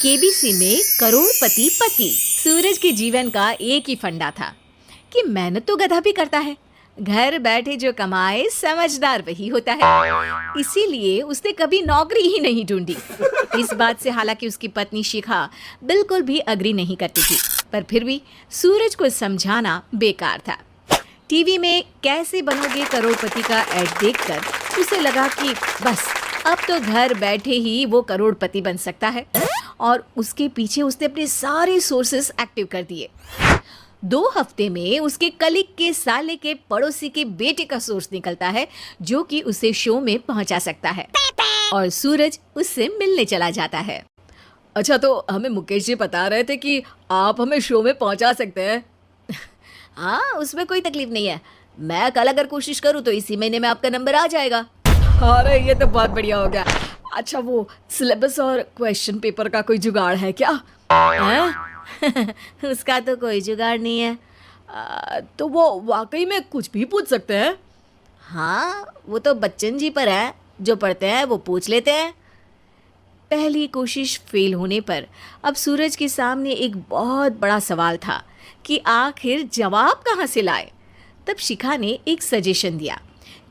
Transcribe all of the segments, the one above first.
KBC में करोड़पति पति। सूरज के जीवन का एक ही फंडा था कि मेहनत तो गधा भी करता है, घर बैठे जो कमाए समझदार वही होता है। इसीलिए उसने कभी नौकरी ही नहीं ढूंढी। इस बात से हालांकि उसकी पत्नी शिखा बिल्कुल भी अग्री नहीं करती थी, पर फिर भी सूरज को समझाना बेकार था। टीवी में कैसे बनोगे करोड़पति का ऐड देखकर उसे लगा कि बस अब तो घर बैठे ही वो करोड़पति बन सकता है, और उसके पीछे उसने अपने सारे सोर्सेस एक्टिव कर दिए। 2 हफ्ते में उसके कलीग के साले के पड़ोसी के बेटे का सोर्स निकलता है जो कि उसे शो में पहुंचा सकता है, और सूरज उससे मिलने चला जाता है। अच्छा, तो हमें मुकेश जी बता रहे थे कि आप हमें शो में पहुंचा सकते हैं। हाँ, उसमें कोई तकलीफ नहीं है। मैं कल अगर कोशिश करूँ तो इसी महीने में आपका नंबर आ जाएगा। अरे ये तो बहुत बढ़िया हो गया। अच्छा, वो सिलेबस और क्वेश्चन पेपर का कोई जुगाड़ है क्या? उसका तो कोई जुगाड़ नहीं है। तो वो वाकई में कुछ भी पूछ सकते हैं? हाँ, वो तो बच्चन जी पर है, जो पढ़ते हैं वो पूछ लेते हैं। पहली कोशिश फेल होने पर अब सूरज के सामने एक बहुत बड़ा सवाल था कि आखिर जवाब कहाँ से लाए। तब शिखा ने एक सजेशन दिया,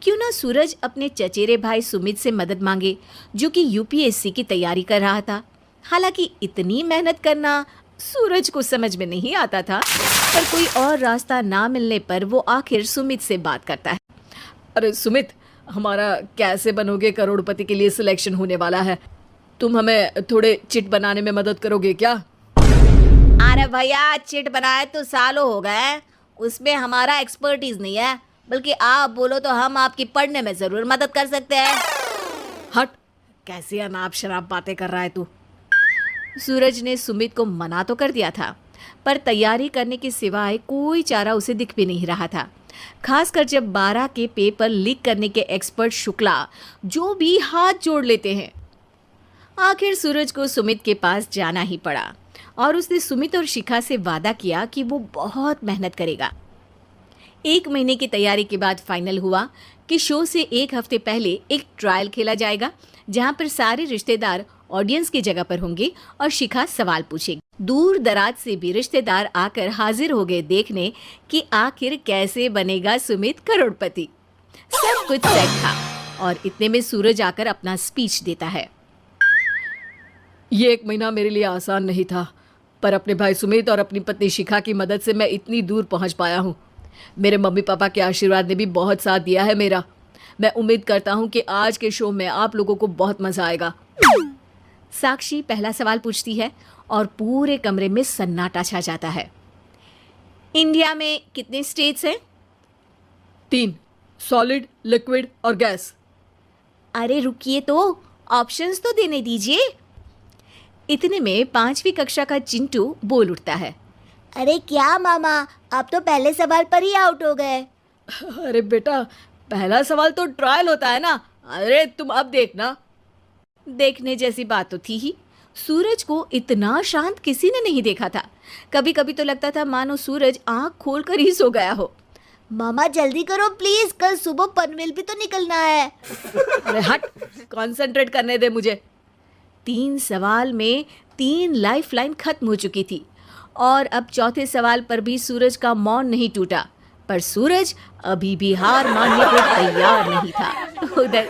क्यों ना सूरज अपने चचेरे भाई सुमित से मदद मांगे, जो कि यूपीएससी की तैयारी कर रहा था। हालांकि इतनी मेहनत करना सूरज को समझ में नहीं आता था, पर कोई और रास्ता ना मिलने पर वो आखिर सुमित से बात करता है। अरे सुमित, हमारा कैसे बनोगे करोड़पति के लिए सिलेक्शन होने वाला है। तुम हमें थोड़े चिट बनाने में मदद करोगे क्या? अरे भैया, चिट बनाए तो सालों हो गए, उसमें हमारा एक्सपर्टीज नहीं है, बल्कि आप बोलो तो हम आपकी पढ़ने में जरूर मदद कर सकते हैं। हट, कैसी अनाप शराब बातें कर रहा है तू। सूरज ने सुमित को मना तो कर दिया था, पर तैयारी करने के सिवाय कोई चारा उसे दिख भी नहीं रहा था, खासकर जब 12 के पेपर लीक करने के एक्सपर्ट शुक्ला जो भी हाथ जोड़ लेते हैं। आखिर सूरज को सुमित के पास जाना ही पड़ा, और उसने सुमित और शिखा से वादा किया कि वो बहुत मेहनत करेगा। 1 महीने की तैयारी के बाद फाइनल हुआ कि शो से 1 हफ्ते पहले एक ट्रायल खेला जाएगा, जहां पर सारे रिश्तेदार ऑडियंस की जगह पर होंगे और शिखा सवाल पूछेगी। दूर दराज से भी रिश्तेदार आकर हाजिर हो गए देखने कि आखिर कैसे बनेगा सुमित करोड़पति। सब कुछ सेट था, और इतने में सूरज आकर अपना स्पीच देता है। ये 1 महीना मेरे लिए आसान नहीं था, पर अपने भाई सुमित और अपनी पत्नी शिखा की मदद से मैं इतनी दूर पहुंच पाया हूँ। मेरे मम्मी पापा के आशीर्वाद ने भी बहुत साथ दिया है मेरा। मैं उम्मीद करता हूँ कि आज के शो में आप लोगों को बहुत मजा आएगा। साक्षी पहला सवाल पूछती है और पूरे कमरे में सन्नाटा छा जाता है। इंडिया में कितने स्टेट्स हैं? 3, सॉलिड, लिक्विड और गैस। अरे रुकिए, तो ऑप्शंस तो देने दीजिए। इतने में 5वीं कक्षा का चिंटू बोल उठता है। अरे क्या मामा, आप तो पहले सवाल पर ही आउट हो गए। अरे बेटा, पहला सवाल तो ट्रायल होता है ना। अरे तुम अब देखना। देखने जैसी बात तो थी ही। सूरज को इतना शांत किसी ने नहीं देखा था। कभी कभी तो लगता था मानो सूरज आंख खोलकर ही सो गया हो। मामा जल्दी करो प्लीज, कल सुबह पनवेल भी तो निकलना है। अरे हट, कंसंट्रेट करने दे मुझे। 3 सवाल में 3 लाइफ लाइन खत्म हो चुकी थी, और अब चौथे सवाल पर भी सूरज का मौन नहीं टूटा, पर सूरज अभी भी हार मानने को तैयार नहीं था। उधर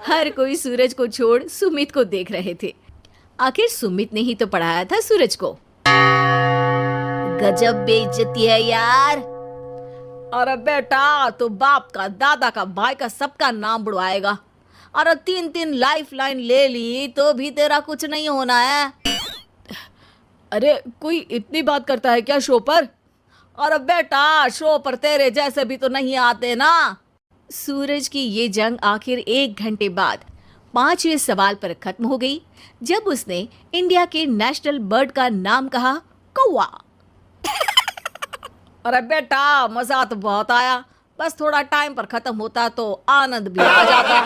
हर कोई सूरज को छोड़ सुमित को देख रहे थे। आखिर सुमित ने ही तो पढ़ाया था सूरज को। गजब बेइज्जती है यार। अरे बेटा, तो बाप का, दादा का, भाई का, सबका नाम बुड़वाएगा। अरे 3 लाइफ लाइन ले ली तो भी तेरा कुछ नहीं होना है। अरे कोई इतनी बात करता है क्या शो पर? अरे बेटा, शो पर तेरे जैसे भी तो नहीं आते ना। सूरज की ये जंग आखिर 1 घंटे बाद 5वें सवाल पर खत्म हो गई, जब उसने इंडिया के नेशनल बर्ड का नाम कहा, कौवा। अरे बेटा, मजा तो बहुत आया, बस थोड़ा टाइम पर खत्म होता तो आनंद भी आ जाता।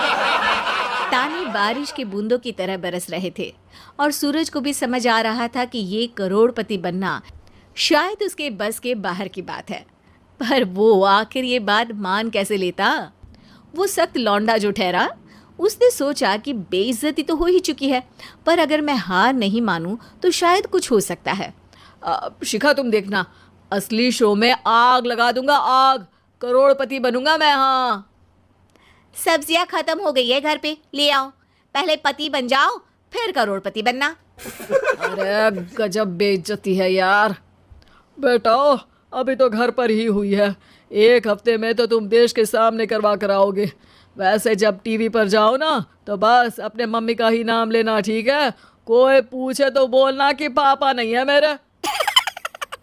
ताने बारिश के बूंदों की तरह बरस रहे थे, और सूरज को भी समझ आ रहा था कि ये करोड़पति बनना शायद उसके बस के बाहर की बात है। पर वो आखिर ये बात मान कैसे लेता? वो सख्त लौंडा जो ठहरा, उसने सोचा कि बेइज्जती तो हो ही चुकी है, पर अगर मैं हार नहीं मानूं तो शायद कुछ हो सकता है। शिखा तुम देखना, असली शो में आग लगा दूंगा, आग, करोड़पति बनूंगा मैं। हाँ सब्जियां खत्म हो गई है घर पे, ले आओ। पहले पति बन जाओ, फिर करोड़पति बनना। अरे गजब बेइज्जती है यार। बेटा अभी तो घर पर ही हुई है, 1 हफ्ते में तो तुम देश के सामने करवा कर आओगे। वैसे जब टीवी पर जाओ ना तो बस अपने मम्मी का ही नाम लेना, ठीक है? कोई पूछे तो बोलना कि पापा नहीं है मेरे।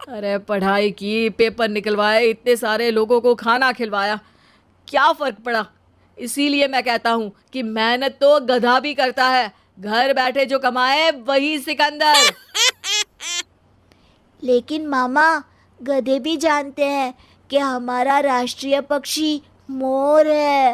अरे पढ़ाई की, पेपर निकलवाए, इतने सारे लोगों को खाना खिलवाया, क्या फर्क पड़ा? इसीलिए मैं कहता हूँ कि मेहनत तो गधा भी करता है, घर बैठे जो कमाए वही सिकंदर। लेकिन मामा, गधे भी जानते हैं कि हमारा राष्ट्रीय पक्षी मोर है।